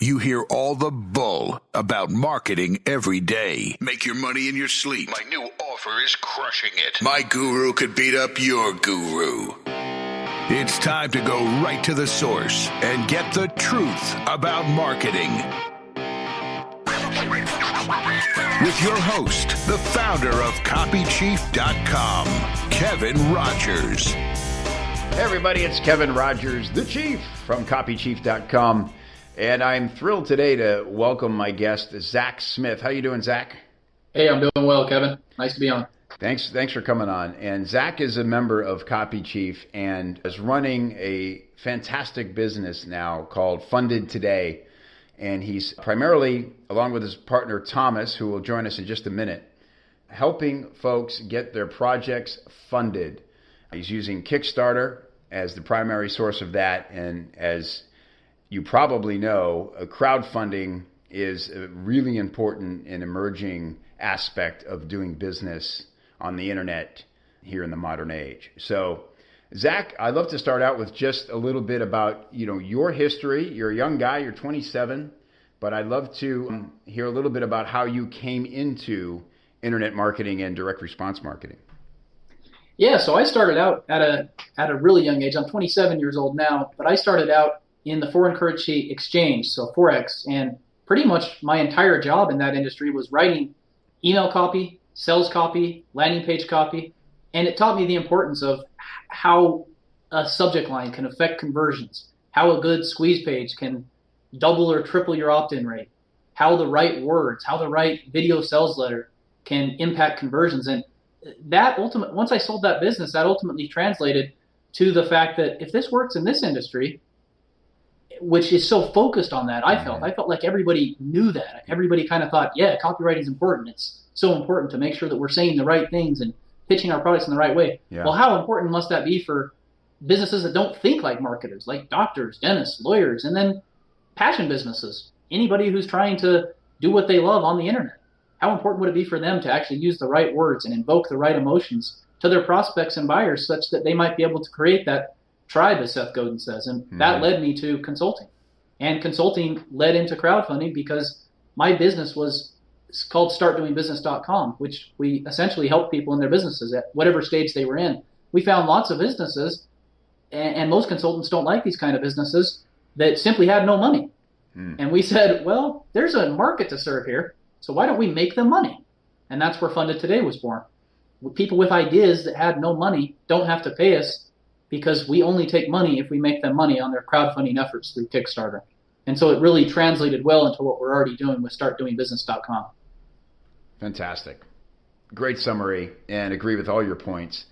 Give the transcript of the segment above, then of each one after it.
You hear all the bull about marketing every day. Make your money in your sleep. My new offer is crushing it. My guru could beat up your guru. It's time to go right to the source and get the truth about marketing. With your host, the founder of copychief.com, Kevin Rogers. Hey everybody, it's Kevin Rogers, the Chief from copychief.com. And I'm thrilled today to welcome my guest, Zach Smith. How you doing, Zach? Hey, I'm doing well, Kevin. Nice to be on. Thanks for coming on. And Zach is a member of CopyChief and is running a fantastic business now called Funded Today. And he's primarily, along with his partner Thomas, who will join us in just a minute, helping folks get their projects funded. He's using Kickstarter as the primary source of that. And as you probably know, crowdfunding is a really important and emerging aspect of doing business on the internet here in the modern age. So, Zach, I'd love to start out with just a little bit about, your history. You're a young guy, you're 27, but I'd love to hear a little bit about how you came into internet marketing and direct response marketing. Yeah, so I started out at a really young age. I'm 27 years old now, but I started out in the foreign currency exchange, so Forex, and pretty much my entire job in that industry was writing email copy, sales copy, landing page copy, and it taught me the importance of how a subject line can affect conversions, how a good squeeze page can double or triple your opt-in rate, how the right words, how the right video sales letter can impact conversions. And that once I sold that business, that ultimately translated to the fact that if this works in this industry, which is so focused on that, I felt like everybody knew that. Everybody kind of thought, yeah, copywriting is important. It's so important to make sure that we're saying the right things and pitching our products in the right way. Yeah. Well, how important must that be for businesses that don't think like marketers, like doctors, dentists, lawyers, and then passion businesses, anybody who's trying to do what they love on the internet? How important would it be for them to actually use the right words and invoke the right emotions to their prospects and buyers such that they might be able to create that tribe, as Seth Godin says? And that led me to consulting. And consulting led into crowdfunding because my business was called startdoingbusiness.com, which we essentially helped people in their businesses at whatever stage they were in. We found lots of businesses, and most consultants don't like these kind of businesses, that simply had no money. And we said, well, there's a market to serve here, so why don't we make them money? And that's where Funded Today was born. People with ideas that had no money don't have to pay us because we only take money if we make them money on their crowdfunding efforts through Kickstarter. And so it really translated well into what we're already doing with startdoingbusiness.com. Fantastic. Great summary, and agree with all your points.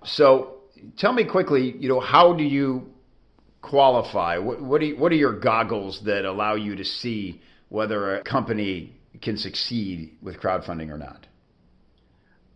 So tell me quickly, how do you qualify? What are your goggles that allow you to see whether a company can succeed with crowdfunding or not?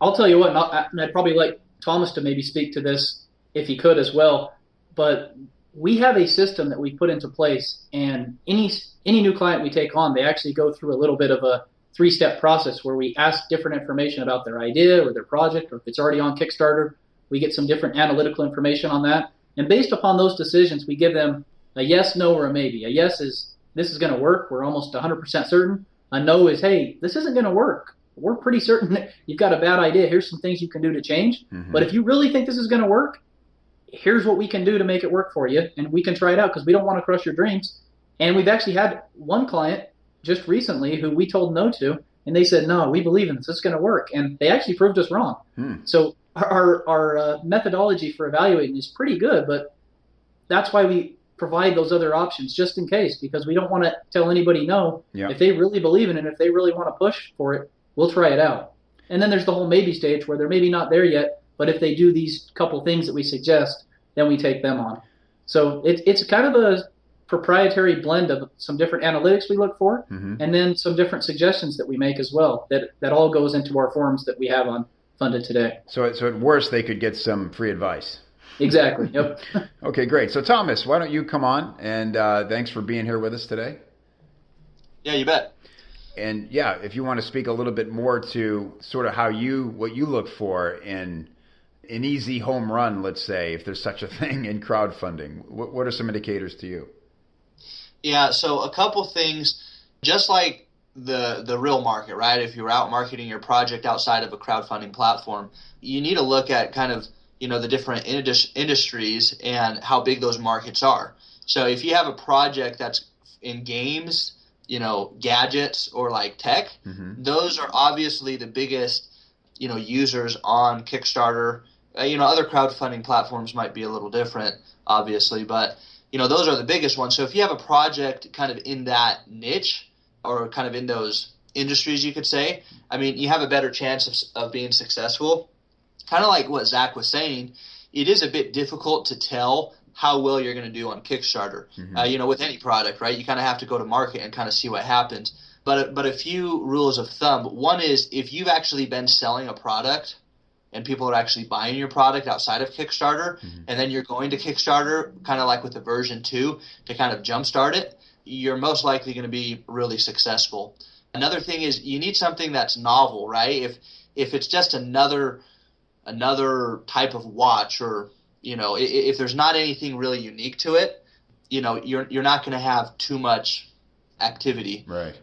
I'll tell you what, and I'd probably like Thomas to maybe speak to this if he could as well, but we have a system that we put into place, and any new client we take on, they actually go through a little bit of a 3-step process where we ask different information about their idea or their project, or if it's already on Kickstarter, we get some different analytical information on that. And based upon those decisions, we give them a yes, no, or a maybe. A yes is, this is going to work. We're almost 100% certain. A no is, hey, this isn't going to work. We're pretty certain that you've got a bad idea. Here's some things you can do to change. But if you really think this is going to work, here's what we can do to make it work for you. And we can try it out because we don't want to crush your dreams. And we've actually had one client just recently who we told no to, and they said, no, we believe in this. This is going to work. And they actually proved us wrong. So our methodology for evaluating is pretty good, but that's why we provide those other options just in case, because we don't want to tell anybody no. Yep. If they really believe in it, if they really want to push for it, we'll try it out. And then there's the whole maybe stage where they're maybe not there yet, but if they do these couple things that we suggest, then we take them on. So it's kind of a proprietary blend of some different analytics we look for, and then some different suggestions that we make as well, that all goes into our forms that we have on Funded Today. So at worst, they could get some free advice. Exactly. Yep. Okay, great. So Thomas, why don't you come on, and thanks for being here with us today. Yeah, you bet. And yeah, if you want to speak a little bit more to sort of what you look for in an easy home run, let's say, if there's such a thing in crowdfunding, what are some indicators to you? Yeah, so a couple things, just like the real market, right? If you're out marketing your project outside of a crowdfunding platform, you need to look at kind of, the different industries and how big those markets are. So if you have a project that's in games, gadgets or like tech, those are obviously the biggest, users on Kickstarter. Other crowdfunding platforms might be a little different, obviously, but those are the biggest ones. So if you have a project kind of in that niche or kind of in those industries, you could say, you have a better chance of being successful. Kind of like what Zach was saying, it is a bit difficult to tell how well you're going to do on Kickstarter. With any product, right? You kind of have to go to market and kind of see what happens. But a few rules of thumb. One is if you've actually been selling a product and people are actually buying your product outside of Kickstarter, and then you're going to Kickstarter, kind of like with the version 2, to kind of jumpstart it, you're most likely going to be really successful. Another thing is you need something that's novel, right? If it's just another type of watch, or if there's not anything really unique to it, you're not going to have too much activity. Right.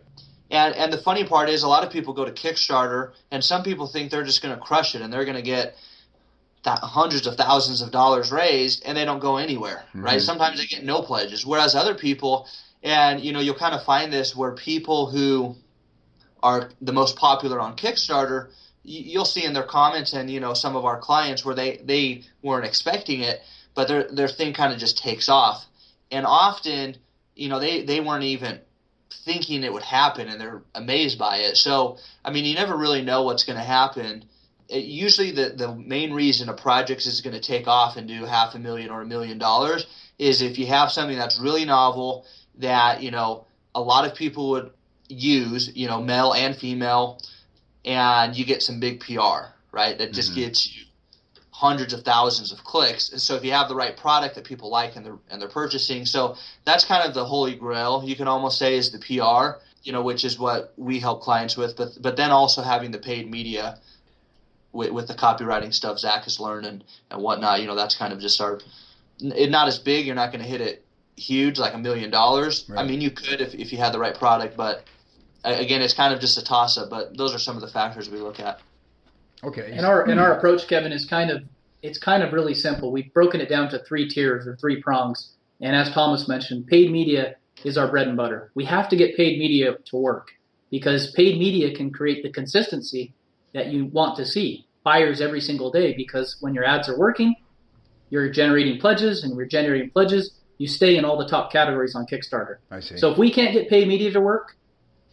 And the funny part is a lot of people go to Kickstarter and some people think they're just going to crush it and they're going to get hundreds of thousands of dollars raised and they don't go anywhere, right? Sometimes they get no pledges. Whereas other people, and you'll kind of find this where people who are the most popular on Kickstarter, you'll see in their comments and, some of our clients where they weren't expecting it, but their thing kind of just takes off. And often, they weren't even thinking it would happen and they're amazed by it. So, you never really know what's going to happen. Usually the main reason a project is going to take off and do $500,000 or $1 million is if you have something that's really novel that, a lot of people would use, male and female, and you get some big PR, right? That just gets you hundreds of thousands of clicks. And so if you have the right product that people like and they're purchasing, so that's kind of the holy grail, you can almost say, is the PR, which is what we help clients with. But then also having the paid media with the copywriting stuff Zach has learned and whatnot, that's kind of just not as big. You're not going to hit it huge like $1 million. Right. You could if you had the right product, but again, it's kind of just a toss-up. But those are some of the factors we look at. Okay. And our approach, Kevin, is kind of really simple. We've broken it down to 3 tiers or 3 prongs. And as Thomas mentioned, paid media is our bread and butter. We have to get paid media to work because paid media can create the consistency that you want to see. Buyers every single day, because when your ads are working, you're generating pledges, and we're generating pledges, you stay in all the top categories on Kickstarter. I see. So if we can't get paid media to work,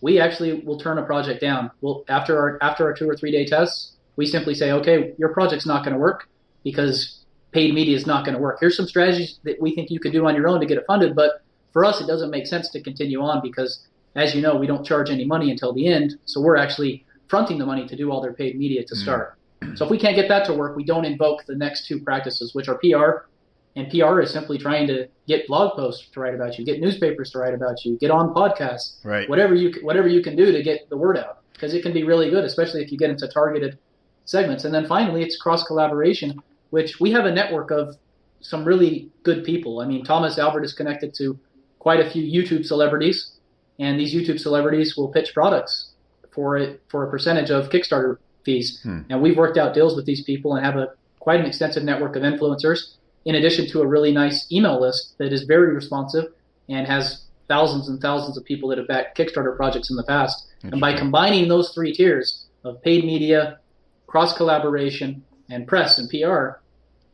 we actually will turn a project down. After our 2 or 3 day tests, we simply say, okay, your project's not going to work because paid media is not going to work. Here's some strategies that we think you could do on your own to get it funded, but for us, it doesn't make sense to continue on because, as you know, we don't charge any money until the end, so we're actually fronting the money to do all their paid media to start. So if we can't get that to work, we don't invoke the next 2 practices, which are PR, and PR is simply trying to get blog posts to write about you, get newspapers to write about you, get on podcasts, right? Whatever you can do to get the word out, because it can be really good, especially if you get into targeted segments. And then finally, it's cross-collaboration, which we have a network of some really good people. Thomas Albert is connected to quite a few YouTube celebrities, and these YouTube celebrities will pitch products for a percentage of Kickstarter fees. And we've worked out deals with these people and have quite an extensive network of influencers, in addition to a really nice email list that is very responsive and has thousands and thousands of people that have backed Kickstarter projects in the past. And by combining those 3 tiers of paid media, cross-collaboration, and press and PR,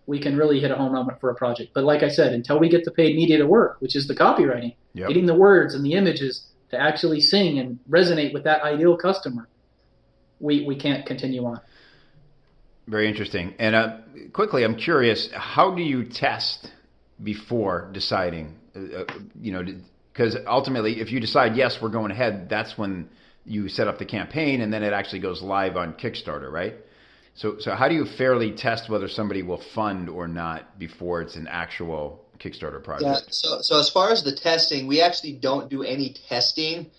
we can really hit a home run for a project. But like I said, until we get the paid media to work, which is the copywriting, getting the words and the images to actually sing and resonate with that ideal customer, we can't continue on. Very interesting. And quickly, I'm curious, how do you test before deciding? Because ultimately, if you decide, yes, we're going ahead, that's when you set up the campaign, and then it actually goes live on Kickstarter, right? So how do you fairly test whether somebody will fund or not before it's an actual Kickstarter project? Yeah, so as far as the testing, we actually don't do any testing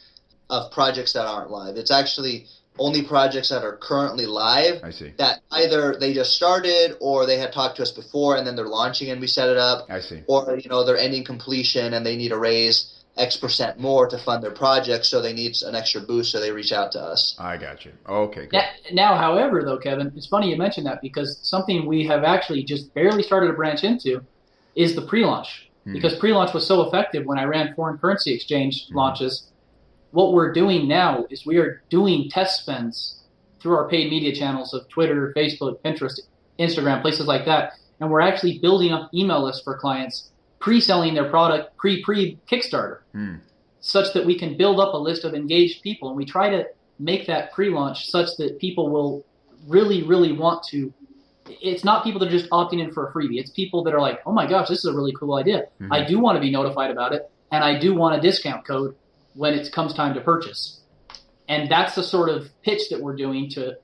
of projects that aren't live. It's actually only projects that are currently live. I see. That either they just started or they had talked to us before and then they're launching and we set it up. I see. Or, they're ending completion and they need a raise X% more to fund their project, so they need an extra boost, so they reach out to us. I got you. Okay, good. Now, however, though, Kevin, it's funny you mentioned that, because something we have actually just barely started to branch into is the pre-launch. Because pre-launch was so effective when I ran foreign currency exchange launches. What we're doing now is we are doing test spends through our paid media channels of Twitter, Facebook, Pinterest, Instagram, places like that. And we're actually building up email lists for clients, pre-selling their product pre-Kickstarter, such that we can build up a list of engaged people. And we try to make that pre-launch such that people will really, really want to. It's not people that are just opting in for a freebie. It's people that are like, oh my gosh, this is a really cool idea. I do want to be notified about it, and I do want a discount code when it comes time to purchase. And that's the sort of pitch that we're doing to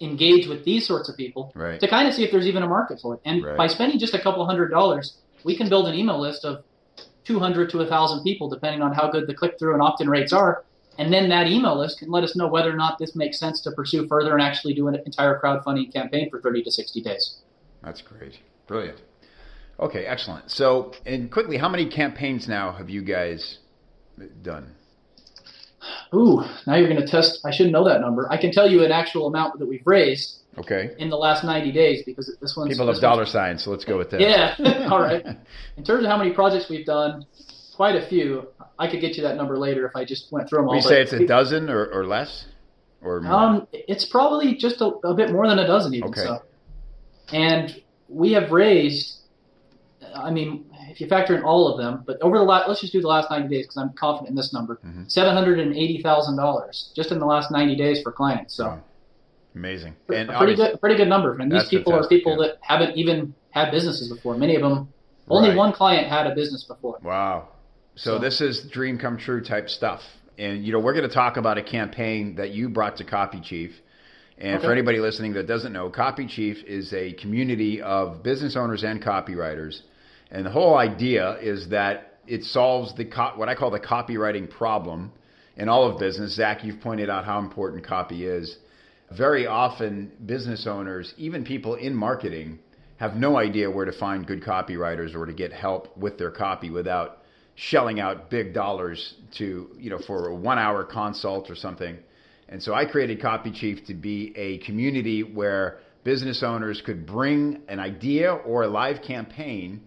engage with these sorts of people, to kind of see if there's even a market for it. And by spending just a couple $100, we can build an email list of 200 to 1,000 people, depending on how good the click-through and opt-in rates are. And then that email list can let us know whether or not this makes sense to pursue further and actually do an entire crowdfunding campaign for 30 to 60 days. That's great. Brilliant. Okay, excellent. So, and quickly, how many campaigns now have you guys done? Ooh, now you're going to test. I should know that number. I can tell you an actual amount that we've raised in the last 90 days, because this one's... People have dollar signs, so let's go with that. Yeah, all right. In terms of how many projects we've done, quite a few. I could get you that number later if I just went through them all. We say it's a dozen or less? Or more? It's probably just a bit more than a dozen even. Okay. So. And we have raised, I mean, if you factor in all of them, but over the last, let's just do the last 90 days because I'm confident in this number, $780,000 just in the last 90 days for clients. So amazing. And pretty good number. And these people are people that haven't even had businesses before. Many of them, only one client had a business before. Wow. So this is dream come true type stuff. And, you know, we're going to talk about a campaign that you brought to copychief. And for anybody listening that doesn't know, copychief is a community of business owners and copywriters. And the whole idea is that it solves what I call the copywriting problem in all of business. Zach, you've pointed out how important copy is. Very often, business owners, even people in marketing, have no idea where to find good copywriters or to get help with their copy without shelling out big dollars for a 1-hour consult or something. And so I created copychief to be a community where business owners could bring an idea or a live campaign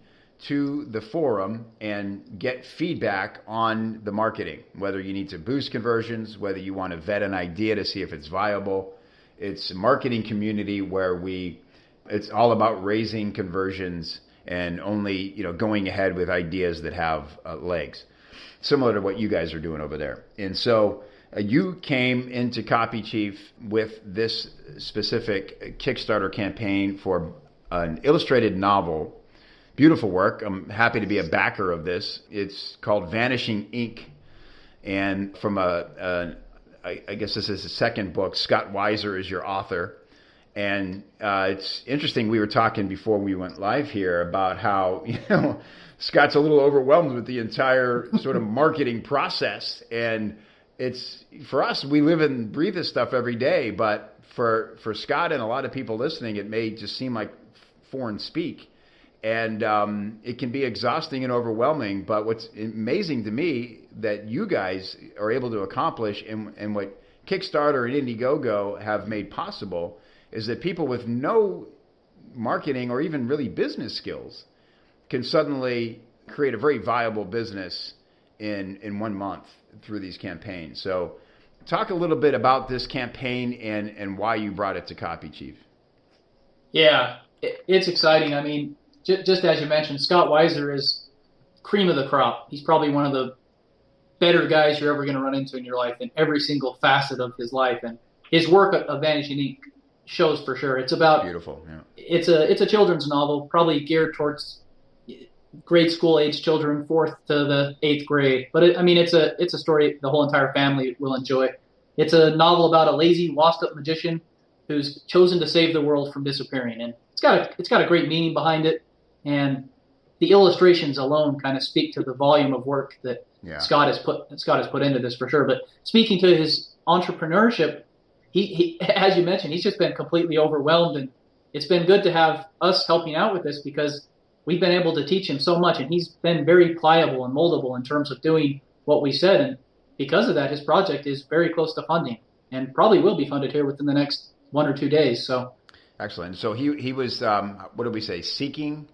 to the forum and get feedback on the marketing, whether you need to boost conversions, whether you want to vet an idea to see if it's viable. It's a marketing community where it's all about raising conversions and only, going ahead with ideas that have legs, similar to what you guys are doing over there. And so you came into copychief with this specific Kickstarter campaign for an illustrated novel. Beautiful work. I'm happy to be a backer of this. It's called Vanishing Ink. And from I guess this is the second book. Scott Weiser is your author. And it's interesting. We were talking before we went live here about how, Scott's a little overwhelmed with the entire sort of marketing process. And it's, for us, we live and breathe this stuff every day. But for Scott and a lot of people listening, it may just seem like foreign speak. And it can be exhausting and overwhelming. But what's amazing to me that you guys are able to accomplish and what Kickstarter and Indiegogo have made possible is that people with no marketing or even really business skills can suddenly create a very viable business in 1 month through these campaigns. So talk a little bit about this campaign and why you brought it to copychief. Yeah, it's exciting. I mean, just as you mentioned, Scott Weiser is cream of the crop. He's probably one of the better guys you're ever going to run into in your life in every single facet of his life. And his work of Vanishing Ink shows for sure. It's about beautiful. Yeah. It's a children's novel, probably geared towards grade school age children, 4th to the 8th grade. But it's a story the whole entire family will enjoy. It's a novel about a lazy, washed-up magician who's chosen to save the world from disappearing, and it's got a great meaning behind it. And the illustrations alone kind of speak to the volume of work that Scott has put into this for sure. But speaking to his entrepreneurship, he as you mentioned, he's just been completely overwhelmed, and it's been good to have us helping out with this because we've been able to teach him so much, and he's been very pliable and moldable in terms of doing what we said. And because of that, his project is very close to funding and probably will be funded here within the next 1 or 2 days. So excellent. So he was, what did we say, seeking?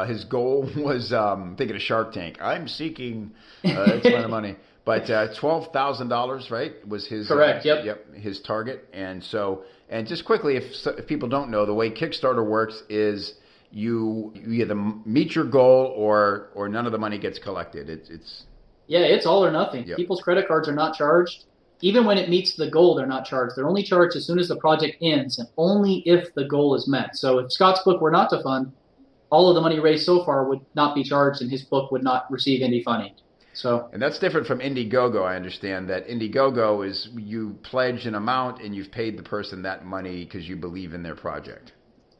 His goal was, thinking of Shark Tank. I'm seeking X amount of money. But $12,000, right, was his correct. Yep. His target. And so, and just quickly, if people don't know, the way Kickstarter works is you either meet your goal or none of the money gets collected. It's all or nothing. Yep. People's credit cards are not charged. Even when it meets the goal, they're not charged. They're only charged as soon as the project ends, and only if the goal is met. So if Scott's book were not to fund, all of the money raised so far would not be charged, and his book would not receive any funding. So, and that's different from Indiegogo. I understand that Indiegogo is you pledge an amount and you've paid the person that money because you believe in their project.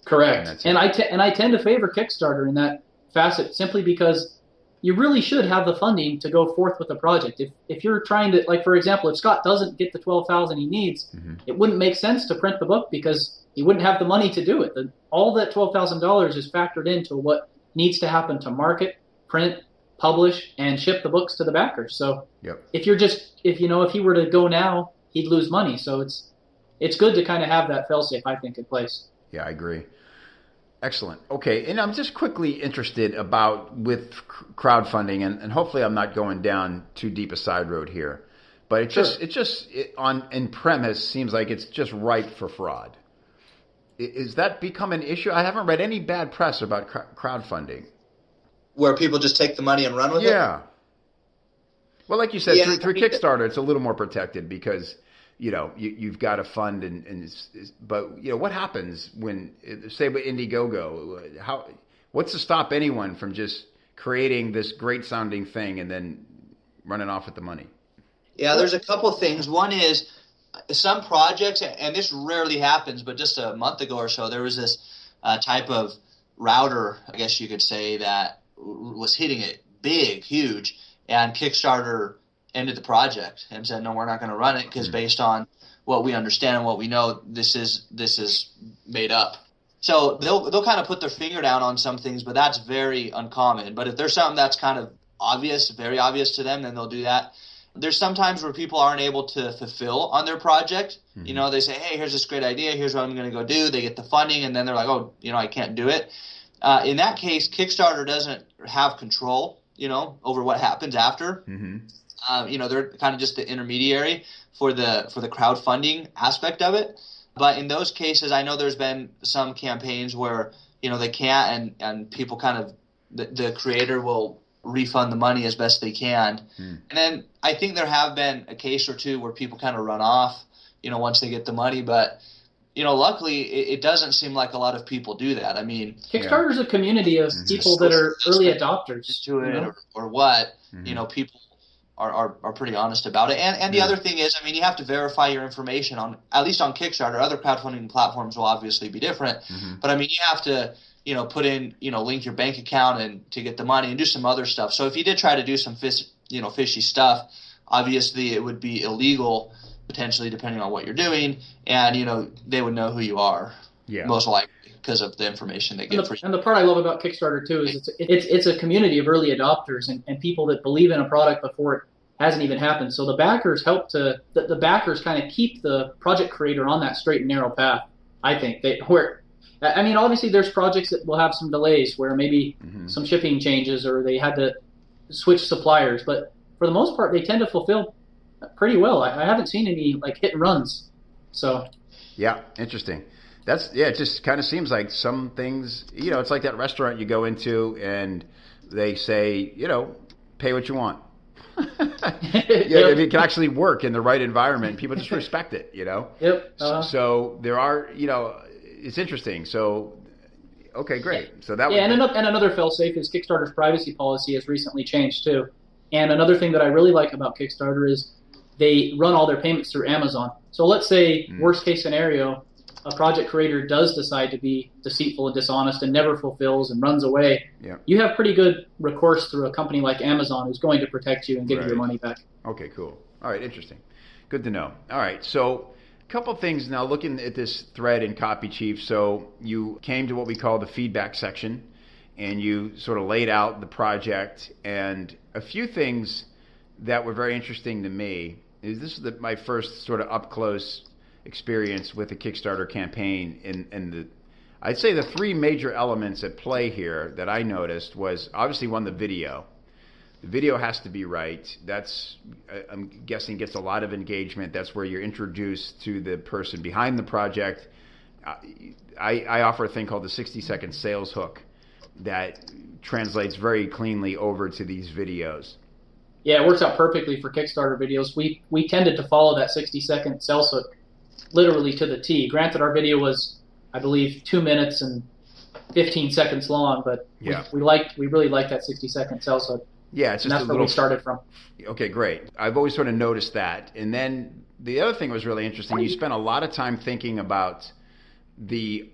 Correct. And I tend to favor Kickstarter in that facet simply because you really should have the funding to go forth with the project. If you're trying to, like, for example, if Scott doesn't get the $12,000 he needs, it wouldn't make sense to print the book because he wouldn't have the money to do it. All that $12,000 is factored into what needs to happen to market, print, publish, and ship the books to the backers. So if he were to go now, he'd lose money. So it's good to kind of have that fail-safe, I think, in place. Yeah, I agree. Excellent. Okay, and I'm just quickly interested with crowdfunding, and hopefully I'm not going down too deep a side road here, but in premise seems like it's just ripe for fraud. Is that become an issue? I haven't read any bad press about crowdfunding. Where people just take the money and run with it? Yeah. Well, like you said, through Kickstarter, it's a little more protected because you've got to fund but what happens when, say, with Indiegogo? What's to stop anyone from just creating this great sounding thing and then running off with the money? Yeah, there's a couple of things. One is some projects, and this rarely happens, but just a month ago or so, there was this type of router, I guess you could say, that was hitting it big, huge, and Kickstarter ended the project and said, no, we're not going to run it because based on what we understand and what we know, this is made up. So they'll kind of put their finger down on some things, but that's very uncommon. But if there's something that's kind of obvious, very obvious to them, then they'll do that. There's sometimes where people aren't able to fulfill on their project. They say, hey, here's this great idea. Here's what I'm going to go do. They get the funding, and then they're like, oh, I can't do it. In that case, Kickstarter doesn't have control, over what happens after. They're kind of just the intermediary for the crowdfunding aspect of it. But in those cases, I know there's been some campaigns where, they can't and people kind of, the creator will refund the money as best they can. And then I think there have been a case or two where people kind of run off, once they get the money. But, luckily it doesn't seem like a lot of people do that. I mean, Kickstarter's a community of people that are early adopters to it or what, people are pretty honest about it. And the other thing is, I mean, you have to verify your information at least on Kickstarter. Other crowdfunding platforms will obviously be different, but I mean, you have to, put in, link your bank account and to get the money and do some other stuff. So if you did try to do some fishy stuff, obviously it would be illegal potentially depending on what you're doing, and they would know who you are, most likely because of the information they get. And the part I love about Kickstarter too is it's a community of early adopters and people that believe in a product before it hasn't even happened. So the backers help the backers kind of keep the project creator on that straight and narrow path. I think obviously there's projects that will have some delays where maybe some shipping changes or they had to switch suppliers, but for the most part they tend to fulfill pretty well. I haven't seen any like hit and runs. So yeah, interesting. It just kind of seems like some things, it's like that restaurant you go into and they say, pay what you want. If it can actually work in the right environment, people just respect it, Yep. So there are, it's interesting. So, okay, great. So that and another fail-safe is Kickstarter's privacy policy has recently changed too. And another thing that I really like about Kickstarter is they run all their payments through Amazon. So let's say worst case scenario, a project creator does decide to be deceitful and dishonest and never fulfills and runs away, you have pretty good recourse through a company like Amazon who's going to protect you and give you your money back. Okay, cool. All right, interesting. Good to know. All right, so a couple things now looking at this thread in copychief. So you came to what we call the feedback section and you sort of laid out the project and a few things that were very interesting to me. This is my first sort of up close experience with a Kickstarter campaign, and I'd say the three major elements at play here that I noticed was obviously one, the video. The video has to be right. That's, I'm guessing, gets a lot of engagement. That's where you're introduced to the person behind the project. I offer a thing called the 60-second sales hook that translates very cleanly over to these videos. Yeah, it works out perfectly for Kickstarter videos. We tended to follow that 60-second sales hook literally to the T. Granted, our video was, I believe, 2 minutes and 15 seconds long, but yeah. we really liked that 60-second sales hook. Yeah, it's just and that's where we started from. Okay, great. I've always sort of noticed that. And then the other thing was really interesting. You spent a lot of time thinking about the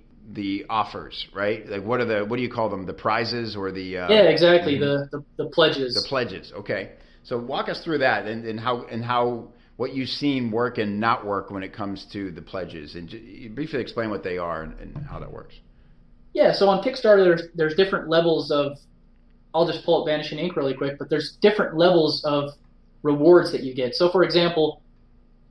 offers, right? Like what do you call them? The prizes or the yeah, exactly. Mm-hmm. The pledges. The pledges. Okay. So walk us through that and how what you've seen work and not work when it comes to the pledges, and briefly explain what they are and how that works. Yeah. So on Kickstarter, there's different levels of. I'll just pull up Vanishing Ink really quick, but there's different levels of rewards that you get. So, for example,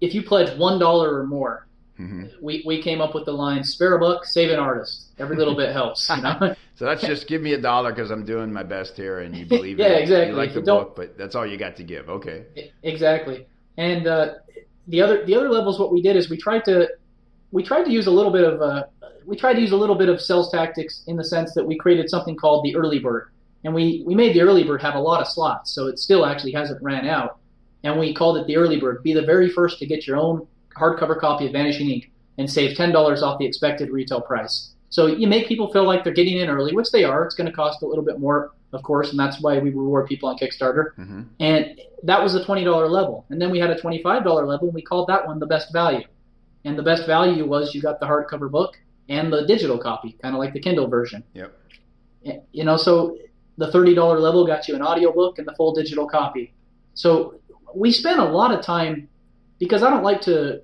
if you pledge $1 or more, mm-hmm. we came up with the line, spare a buck, save an artist. Every little bit helps. You know? So that's just give me $1 because I'm doing my best here and you believe yeah, it. Exactly. You like the book, but that's all you got to give. Okay. Exactly. And the other levels, what we did is we tried to use a little bit of sales tactics in the sense that we created something called the early bird. And we made the early bird have a lot of slots, so it still actually hasn't ran out. And we called it the early bird. Be the very first to get your own hardcover copy of Vanishing Ink and save $10 off the expected retail price. So you make people feel like they're getting in early, which they are. It's going to cost a little bit more, of course, and that's why we reward people on Kickstarter. Mm-hmm. And that was the $20 level. And then we had a $25 level, and we called that one the best value. And the best value was you got the hardcover book and the digital copy, kind of like the Kindle version. Yep. You know, so the $30 level got you an audiobook and the full digital copy. So we spent a lot of time, because I don't like to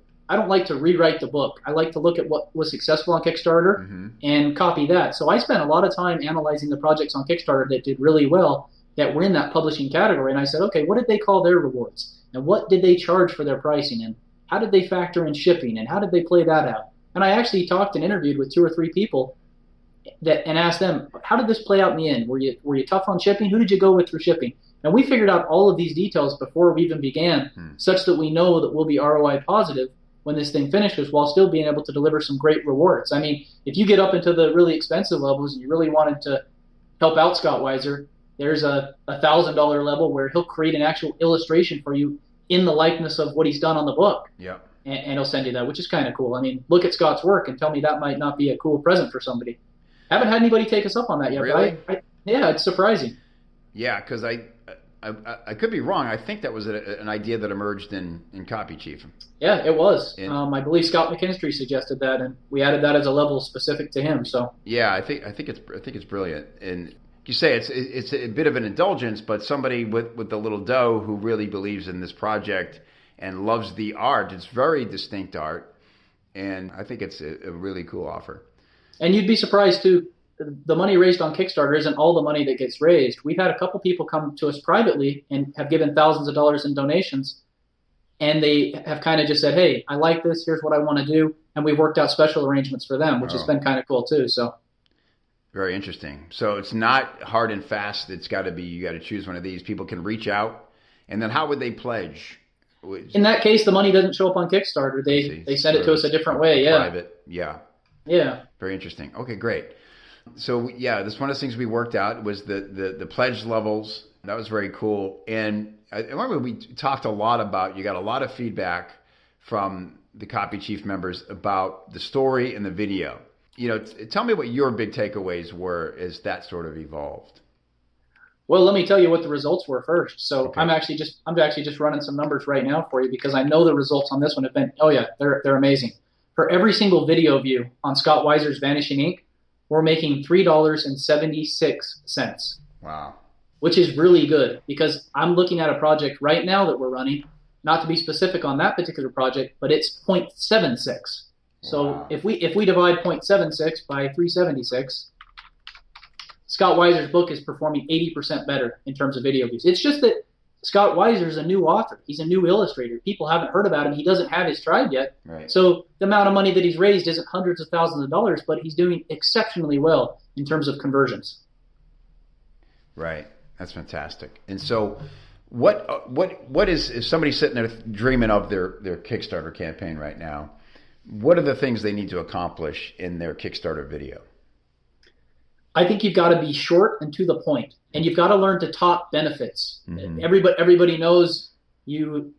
rewrite the book. I like to look at what was successful on Kickstarter mm-hmm. and copy that. So I spent a lot of time analyzing the projects on Kickstarter that did really well, that were in that publishing category. And I said, okay, what did they call their rewards? And what did they charge for their pricing? And how did they factor in shipping? And how did they play that out? And I actually talked and interviewed with 2 or 3 people and asked them, how did this play out in the end? Were you tough on shipping? Who did you go with for shipping? And we figured out all of these details before we even began, such that we know that we'll be ROI positive when this thing finishes, while still being able to deliver some great rewards. I mean, if you get up into the really expensive levels and you really wanted to help out Scott Weiser, there's a $1,000 level where he'll create an actual illustration for you in the likeness of what he's done on the book. Yeah. And he'll send you that, which is kind of cool. I mean, look at Scott's work and tell me that might not be a cool present for somebody. Haven't had anybody take us up on that yet. Really? But yeah, it's surprising. Yeah, because I could be wrong. I think that was an idea that emerged in Copychief. Yeah, it was. I believe Scott McKinstry suggested that, and we added that as a level specific to him. So yeah, I think it's brilliant. And you say it's a bit of an indulgence, but somebody with the little dough who really believes in this project and loves the art. It's very distinct art, and I think it's a really cool offer. And you'd be surprised, too, the money raised on Kickstarter isn't all the money that gets raised. We've had a couple people come to us privately and have given thousands of dollars in donations, and they have kind of just said, hey, I like this, here's what I want to do, and we've worked out special arrangements for them, which has been kind of cool, too. So very interesting. So it's not hard and fast. It's got to be, you got to choose one of these. People can reach out, and then how would they pledge? In that case, the money doesn't show up on Kickstarter. They send it to us a different way. Yeah. Private. Yeah. Yeah. Very interesting. Okay, great. So yeah, this one of the things we worked out was the pledge levels. That was very cool. And I remember we talked a lot about, you got a lot of feedback from the Copychief members about the story and the video. You know, tell me what your big takeaways were as that sort of evolved. Well, let me tell you what the results were first. So okay. I'm actually just running some numbers right now for you, because I know the results on this one have been, they're amazing. For every single video view on Scott Weiser's Vanishing Ink, we're making $3.76. Wow. Which is really good, because I'm looking at a project right now that we're running, not to be specific on that particular project, but it's 0.76. So wow. if we divide 0.76 by 376, Scott Weiser's book is performing 80% better in terms of video views. It's just that Scott Weiser's a new author. He's a new illustrator. People haven't heard about him. He doesn't have his tribe yet. Right. So the amount of money that he's raised isn't hundreds of thousands of dollars, but he's doing exceptionally well in terms of conversions. Right. That's fantastic. And so what is, if somebody's sitting there dreaming of their Kickstarter campaign right now, what are the things they need to accomplish in their Kickstarter video? I think you've got to be short and to the point, and you've got to learn to talk benefits. Mm-hmm. Everybody knows you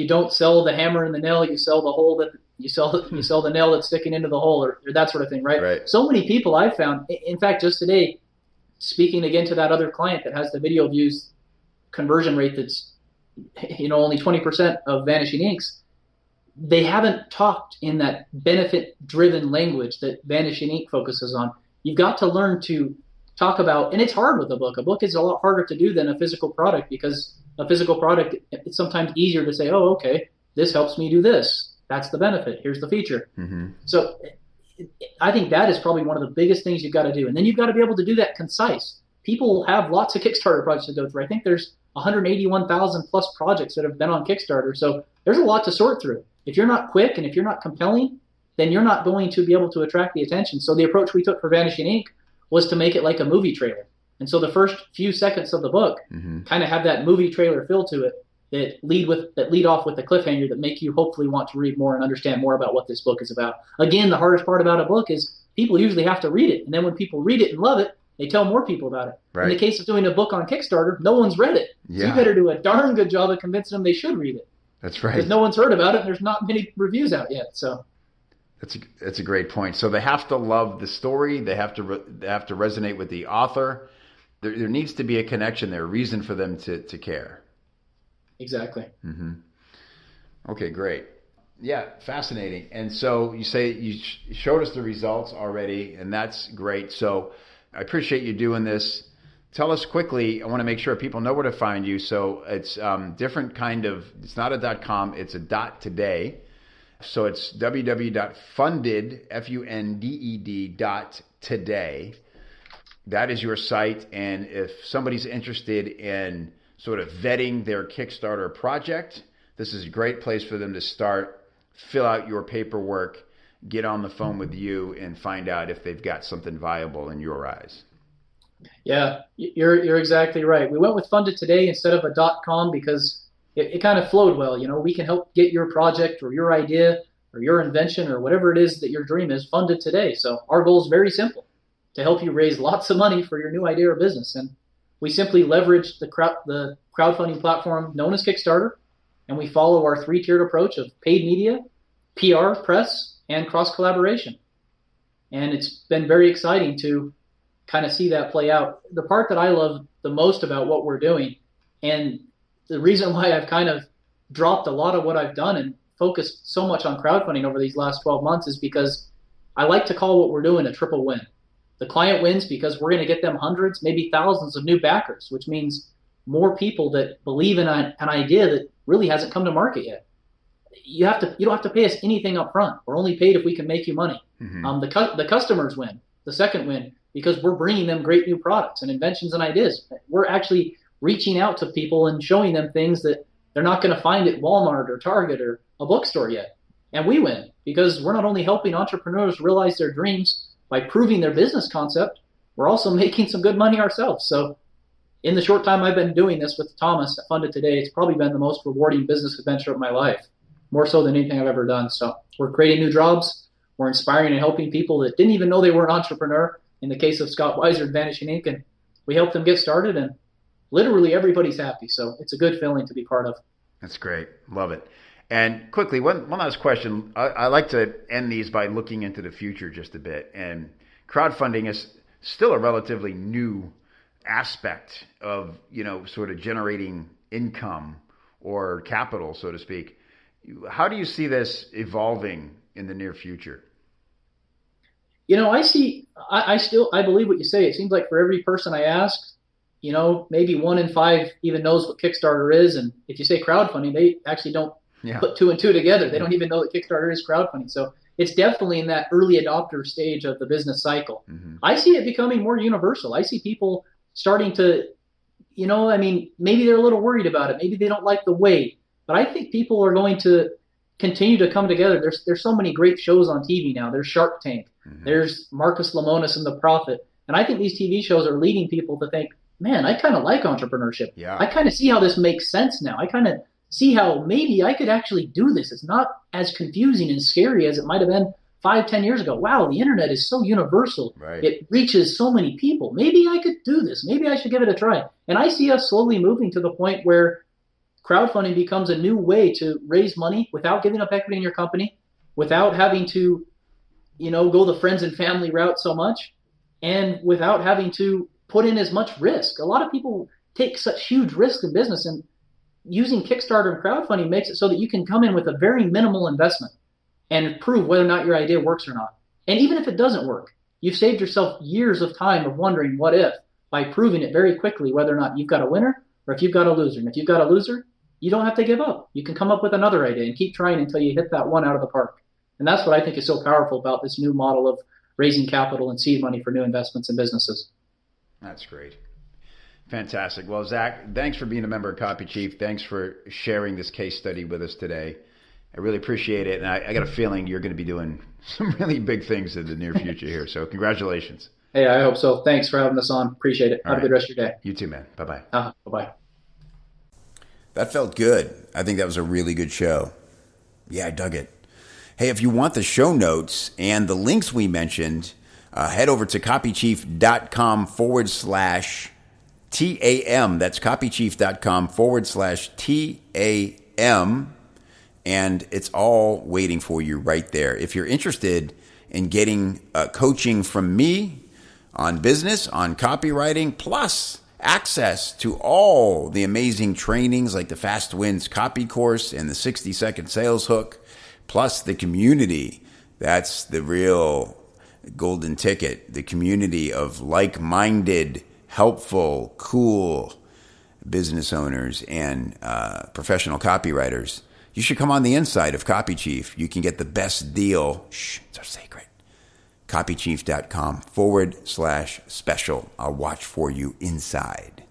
don't sell the hammer and the nail, you sell the hole that you sell the nail that's sticking into the hole, or that sort of thing, right? Right. So many people I've found, in fact, just today, speaking again to that other client that has the video views conversion rate that's only 20% of Vanishing Inks, they haven't talked in that benefit-driven language that Vanishing Ink focuses on. You've got to learn to talk about, and it's hard with a book. A book is a lot harder to do than a physical product, because a physical product, it's sometimes easier to say, oh, okay, this helps me do this. That's the benefit. Here's the feature. Mm-hmm. So I think that is probably one of the biggest things you've got to do. And then you've got to be able to do that concise. People have lots of Kickstarter projects to go through. I think there's 181,000 plus projects that have been on Kickstarter. So there's a lot to sort through. If you're not quick and if you're not compelling, then you're not going to be able to attract the attention. So the approach we took for Vanishing Ink was to make it like a movie trailer. And so the first few seconds of the book kind of have that movie trailer feel to it that lead off with the cliffhanger that make you hopefully want to read more and understand more about what this book is about. Again, the hardest part about a book is people usually have to read it. And then when people read it and love it, they tell more people about it. Right. In the case of doing a book on Kickstarter, no one's read it. Yeah. So you better do a darn good job of convincing them they should read it. That's right. Because no one's heard about it and there's not many reviews out yet. So that's a great point. So they have to love the story. They have to resonate with the author. There needs to be a connection there, a reason for them to care. Exactly. Mm-hmm. Okay, great. Yeah, fascinating. And so you say you showed us the results already, and that's great. So I appreciate you doing this. Tell us quickly, I want to make sure people know where to find you. So it's different kind of, it's not a .com, it's a .today. So it's www.funded, F-U-N-D-E-D .today. That is your site. And if somebody's interested in sort of vetting their Kickstarter project, this is a great place for them to start, fill out your paperwork, get on the phone with you, and find out if they've got something viable in your eyes. Yeah, you're exactly right. We went with Funded Today instead of a .com because it kind of flowed well. We can help get your project or your idea or your invention or whatever it is that your dream is funded today. So our goal is very simple, to help you raise lots of money for your new idea or business. And we simply leverage the crowdfunding platform known as Kickstarter, and we follow our 3-tiered approach of paid media, PR, press, and cross-collaboration. And it's been very exciting to kind of see that play out. The part that I love the most about what we're doing, and the reason why I've kind of dropped a lot of what I've done and focused so much on crowdfunding over these last 12 months, is because I like to call what we're doing a triple win. The client wins because we're going to get them hundreds, maybe thousands of new backers, which means more people that believe in an idea that really hasn't come to market yet. You don't have to pay us anything up front. We're only paid if we can make you money. Mm-hmm. The customers win, the second win, because we're bringing them great new products and inventions and ideas. We're actually reaching out to people and showing them things that they're not going to find at Walmart or Target or a bookstore yet. And we win because we're not only helping entrepreneurs realize their dreams by proving their business concept, we're also making some good money ourselves. So in the short time I've been doing this with Thomas at Funded Today, it's probably been the most rewarding business adventure of my life, more so than anything I've ever done. So we're creating new jobs. We're inspiring and helping people that didn't even know they were an entrepreneur. In the case of Scott Weiser and Vanishing Ink, and we help them get started, and literally everybody's happy. So it's a good feeling to be part of. That's great. Love it. And quickly, one last question. I like to end these by looking into the future just a bit. And crowdfunding is still a relatively new aspect of, sort of generating income or capital, so to speak. How do you see this evolving in the near future? I believe what you say. It seems like for every person I ask, maybe 1 in 5 even knows what Kickstarter is. And if you say crowdfunding, they actually don't put 2 and 2 together. They don't even know that Kickstarter is crowdfunding. So it's definitely in that early adopter stage of the business cycle. Mm-hmm. I see it becoming more universal. I see people starting to, I mean, maybe they're a little worried about it. Maybe they don't like the weight. But I think people are going to continue to come together. There's so many great shows on TV now. There's Shark Tank. Mm-hmm. There's Marcus Lemonis and The Prophet. And I think these TV shows are leading people to think, man, I kind of like entrepreneurship. Yeah. I kind of see how this makes sense now. I kind of see how maybe I could actually do this. It's not as confusing and scary as it might have been 5-10 years ago. Wow, the internet is so universal. Right. It reaches so many people. Maybe I could do this. Maybe I should give it a try. And I see us slowly moving to the point where crowdfunding becomes a new way to raise money without giving up equity in your company, without having to, go the friends and family route so much, and without having to put in as much risk. A lot of people take such huge risks in business, and using Kickstarter and crowdfunding makes it so that you can come in with a very minimal investment and prove whether or not your idea works or not. And even if it doesn't work, you've saved yourself years of time of wondering what if by proving it very quickly whether or not you've got a winner or if you've got a loser. And if you've got a loser, you don't have to give up. You can come up with another idea and keep trying until you hit that one out of the park. And that's what I think is so powerful about this new model of raising capital and seed money for new investments in businesses. That's great. Fantastic. Well, Zach, thanks for being a member of Copy Chief. Thanks for sharing this case study with us today. I really appreciate it. And I got a feeling you're going to be doing some really big things in the near future here. So congratulations. Hey, I hope so. Thanks for having us on. Appreciate it. Have a good rest of your day. You too, man. Bye-bye. Bye-bye. That felt good. I think that was a really good show. Yeah, I dug it. Hey, if you want the show notes and the links we mentioned, head over to copychief.com/TAM. That's copychief.com/TAM. And it's all waiting for you right there. If you're interested in getting coaching from me on business, on copywriting, plus access to all the amazing trainings like the Fast Wins Copy Course and the 60-second sales hook, plus the community. That's the real golden ticket, the community of like-minded, helpful, cool business owners and professional copywriters. You should come on the inside of Copy Chief. You can get the best deal. Shh, it's our secret. copychief.com/special. I'll watch for you inside.